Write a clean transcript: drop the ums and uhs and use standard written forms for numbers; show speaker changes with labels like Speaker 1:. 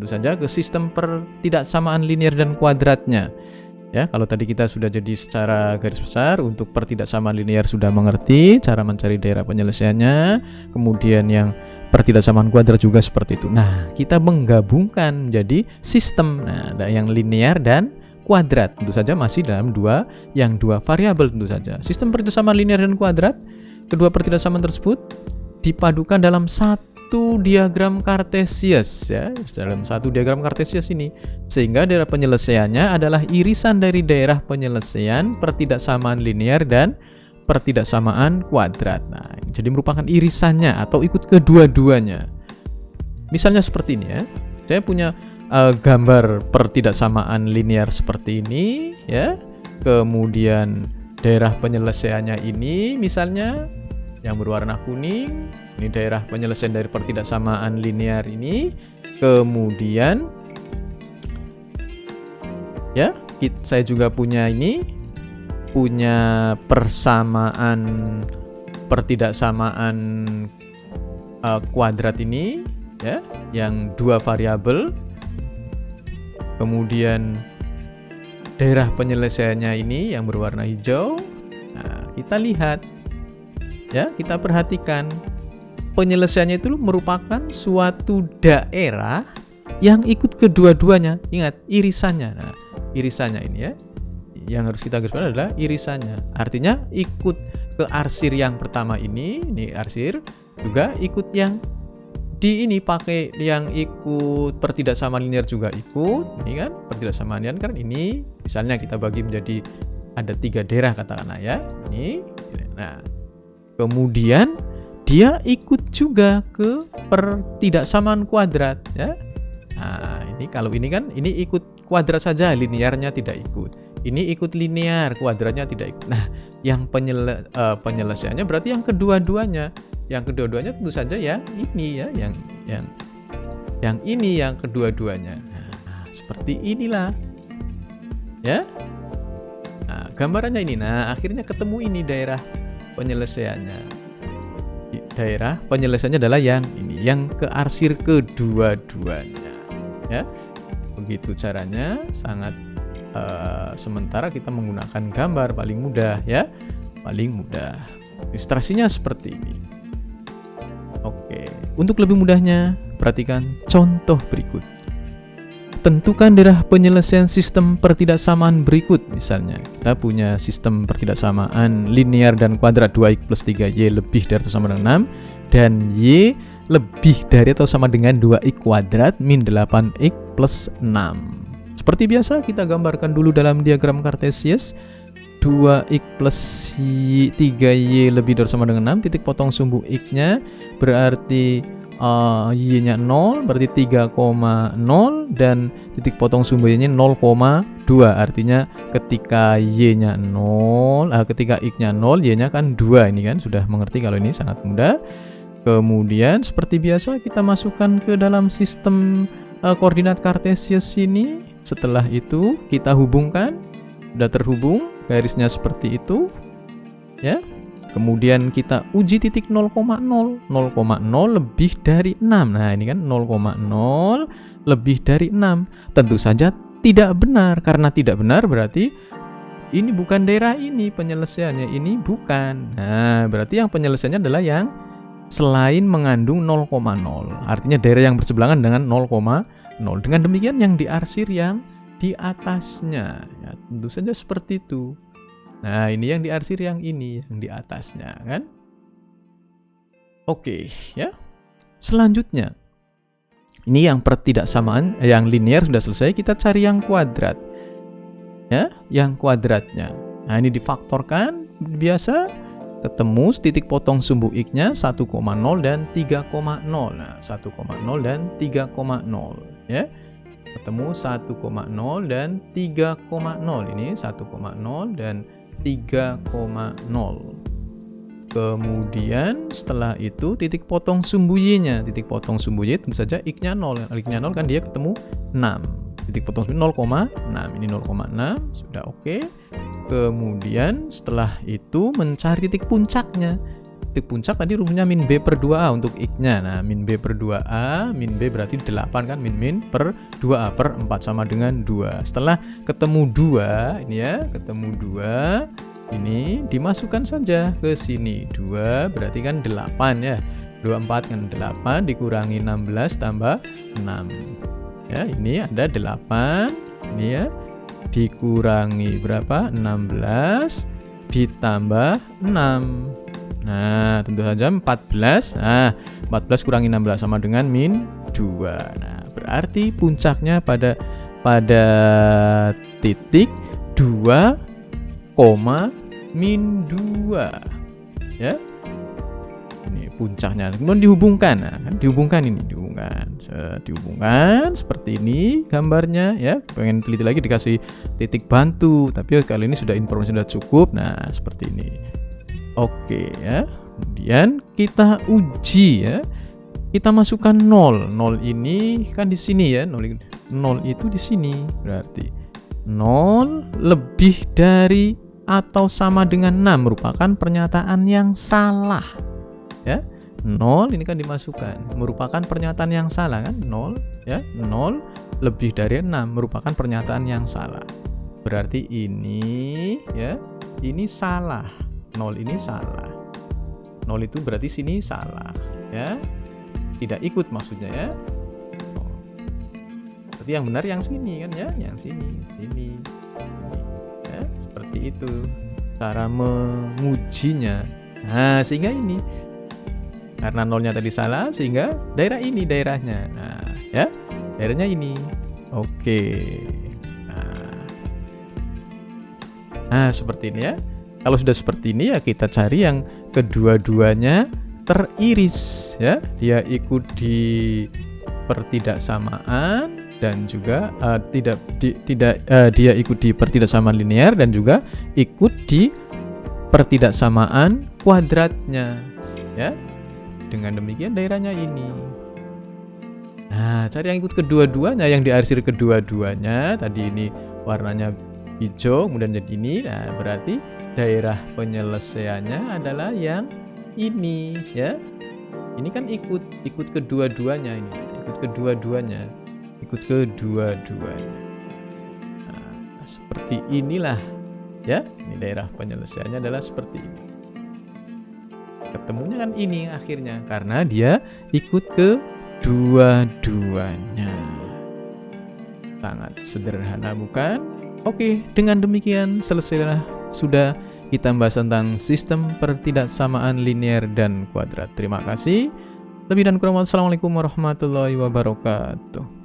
Speaker 1: tentu saja ke sistem pertidaksamaan linear dan kuadratnya. Ya, kalau tadi kita sudah jadi secara garis besar untuk pertidaksamaan linear sudah mengerti cara mencari daerah penyelesaiannya, kemudian yang pertidaksamaan kuadrat juga seperti itu. Nah, kita menggabungkan menjadi sistem. Nah, ada yang linear dan kuadrat. Tentu saja masih dalam dua variabel tentu saja. Sistem pertidaksamaan linear dan kuadrat, kedua pertidaksamaan tersebut dipadukan dalam satu diagram kartesius ya, dalam satu diagram kartesius ini, sehingga daerah penyelesaiannya adalah irisan dari daerah penyelesaian pertidaksamaan linear dan pertidaksamaan kuadrat. Nah, jadi merupakan irisannya atau ikut kedua-duanya. Misalnya seperti ini ya. Saya punya gambar pertidaksamaan linear seperti ini ya. Kemudian daerah penyelesaiannya ini misalnya yang berwarna kuning. Ini daerah penyelesaian dari pertidaksamaan linear ini. Kemudian ya, saya juga punya persamaan pertidaksamaan kuadrat ini ya, yang dua variabel. Kemudian daerah penyelesaiannya ini yang berwarna hijau. Nah, kita lihat ya, kita perhatikan penyelesaiannya itu merupakan suatu daerah yang ikut kedua-duanya. Ingat, irisannya. Nah, irisannya ini ya, yang harus kita garis bawahi adalah irisannya. Artinya ikut ke arsir yang pertama ini arsir, juga ikut yang di ini pakai yang ikut pertidaksamaan linear juga ikut. Ini kan pertidaksamaan linear kan ini misalnya kita bagi menjadi ada 3 daerah katakanlah ya. Ini. Nah, kemudian dia ikut juga ke pertidaksamaan kuadrat ya. Nah, ini kalau ini kan ini ikut kuadrat saja, linearnya tidak ikut. Ini ikut linear, kuadratnya tidak ikut. Nah, yang penyelesaiannya berarti yang kedua-duanya. Yang kedua-duanya tentu saja yang ini ya, yang ini yang kedua-duanya. Nah, seperti inilah. Ya. Nah, gambarannya ini. Nah, akhirnya ketemu ini daerah penyelesaiannya. Daerah penyelesaiannya adalah yang ini, yang kearsir kedua-duanya ya. Begitu caranya, sangat sementara kita menggunakan gambar paling mudah ya, paling mudah. Ilustrasinya seperti ini. Oke, untuk lebih mudahnya perhatikan contoh berikut. Tentukan daerah penyelesaian sistem pertidaksamaan berikut. Misalnya, kita punya sistem pertidaksamaan linear dan kuadrat 2x plus 3y lebih dari atau sama dengan 6 dan y lebih dari atau sama dengan 2x kuadrat min 8x plus 6. Seperti biasa, kita gambarkan dulu dalam diagram kartesius. 2x plus 3y lebih dari atau sama dengan 6, titik potong sumbu x-nya berarti y-nya 0, berarti 3,0 dan titik potong sumbu y-nya 0,2. Artinya ketika y-nya 0, ketika x-nya 0, y-nya kan 2. Ini kan sudah mengerti kalau ini sangat mudah. Kemudian seperti biasa kita masukkan ke dalam sistem koordinat kartesius ini. Setelah itu kita hubungkan, sudah terhubung, garisnya seperti itu ya. Kemudian kita uji titik 0,0 lebih dari 6. Nah, ini kan 0,0 lebih dari 6. Tentu saja tidak benar. Karena tidak benar berarti ini bukan daerah ini penyelesaiannya. Ini bukan. Nah, berarti yang penyelesaiannya adalah yang selain mengandung 0,0. Artinya daerah yang berseberangan dengan 0,0. Dengan demikian yang diarsir yang di atasnya. Ya, tentu saja seperti itu. Nah, ini yang diarsir yang ini, yang di atasnya kan. Oke, ya. Selanjutnya, ini yang pertidaksamaan, yang linear sudah selesai, kita cari yang kuadrat. Ya, yang kuadratnya. Nah, ini difaktorkan biasa, ketemu titik potong sumbu x-nya 1,0 dan 3,0. Nah, 1,0 dan 3,0 ya. Ketemu 1,0 dan 3,0. Ini 1,0 dan 3,0. Kemudian setelah itu titik potong sumbu y-nya. Titik potong sumbu y tentu saja x-nya 0. X-nya 0 kan dia ketemu 6. Titik potong sumbu 0,6. Ini 0,6 sudah oke. Kemudian setelah itu mencari titik puncaknya. titik puncak tadi rumusnya min B per 2A untuk X-nya. Nah, min B per 2A, min B berarti 8 kan, min per 2A per 4 sama dengan 2. Setelah ketemu 2, ini ya, ketemu 2, ini dimasukkan saja ke sini. 2 berarti kan 8 ya. 24 kan 8 dikurangi 16 tambah 6. Ya, ini ada 8, ini ya. Dikurangi berapa? 16 ditambah 6. Nah, tentu saja 14. Nah, 14 kurangi 16 sama dengan min 2. Nah, berarti puncaknya pada titik 2, min 2. Ya. Ini puncaknya. Kemudian dihubungkan. Nah, kan dihubungkan seperti ini gambarnya ya. Pengen teliti lagi dikasih titik bantu, tapi kali ini sudah informasi sudah cukup. Nah, seperti ini. Oke ya. Kemudian kita uji ya. Kita masukkan 0. 0 ini kan di sini ya. 0 itu di sini. Berarti 0 lebih dari atau sama dengan 6 merupakan pernyataan yang salah. Ya. 0 ini kan dimasukkan, merupakan pernyataan yang salah kan? 0 ya. 0 lebih dari 6 merupakan pernyataan yang salah. Berarti ini ya, ini salah. 0 ini salah. 0 itu berarti sini salah ya. Tidak ikut maksudnya ya. Berarti yang benar yang sini kan ya, yang sini. Ya, seperti itu cara mengujinya. Nah, sehingga ini karena 0-nya tadi salah sehingga daerah ini daerahnya. Nah, ya. Daerahnya ini. Oke. Nah, seperti ini ya. Kalau sudah seperti ini ya kita cari yang kedua-duanya teriris ya. Dia ikut di pertidaksamaan dan juga dia ikut di pertidaksamaan linear dan juga ikut di pertidaksamaan kuadratnya ya. Dengan demikian daerahnya ini. Nah, cari yang ikut kedua-duanya, yang diarsir kedua-duanya. Tadi ini warnanya hijau, kemudian jadi ini. Nah, berarti daerah penyelesaiannya adalah yang ini, ya. Ini kan ikut kedua-duanya ini, ikut kedua-duanya. Nah, seperti inilah, ya. Ini daerah penyelesaiannya adalah seperti ini. Ketemunya kan ini akhirnya karena dia ikut ke dua-duanya. Sangat sederhana bukan? Oke, dengan demikian selesailah sudah kita bahas tentang sistem pertidaksamaan linear dan kuadrat. Terima kasih. Lebih dan kurang, wassalamualaikum warahmatullahi wabarakatuh.